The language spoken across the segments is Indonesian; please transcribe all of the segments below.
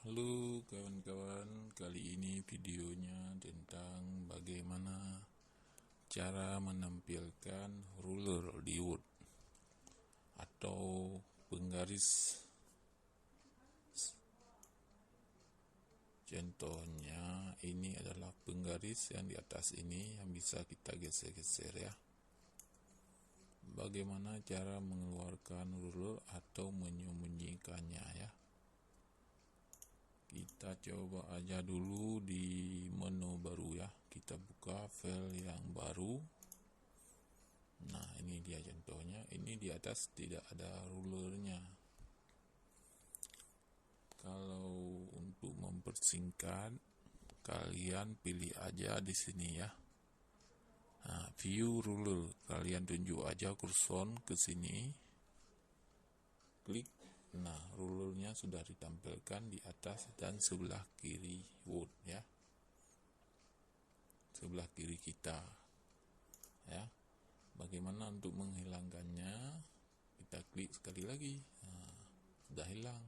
Halo kawan-kawan, kali ini videonya tentang bagaimana cara menampilkan ruler di Word atau penggaris. Contohnya ini adalah penggaris yang di atas ini yang bisa kita geser-geser ya. Bagaimana cara mengeluarkan ruler atau menyembunyikannya ya. Kita coba aja dulu di menu baru ya. Kita buka file yang baru. Nah, ini dia contohnya. Ini di atas tidak ada rulernya. Kalau untuk mempersingkat, kalian pilih aja di sini ya. Nah, view ruler, kalian tunjuk aja kursor ke sini. Klik. Nah, rulernya sudah ditampilkan di atas dan sebelah kiri Word ya. Sebelah kiri kita. Ya. Bagaimana untuk menghilangkannya? Kita klik sekali lagi. Nah, sudah hilang.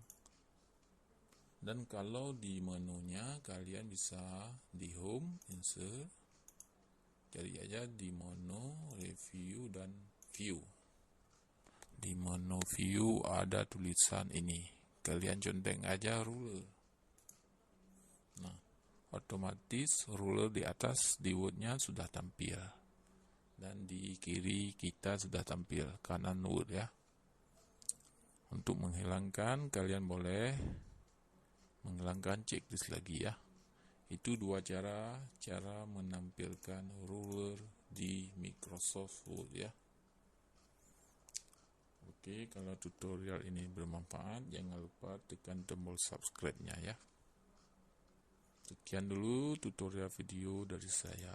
Dan kalau di menunya kalian bisa di home, insert, cari aja di menu review dan view. Di menu view ada tulisan ini, kalian centeng aja ruler. Nah, otomatis ruler di atas di Word-nya sudah tampil, dan di kiri kita sudah tampil, kanan Word ya. Untuk menghilangkan, kalian boleh menghilangkan checklist lagi ya. Itu dua cara menampilkan ruler di Microsoft Word ya. Oke, kalau tutorial ini bermanfaat, jangan lupa tekan tombol subscribe-nya ya. Sekian dulu tutorial video dari saya.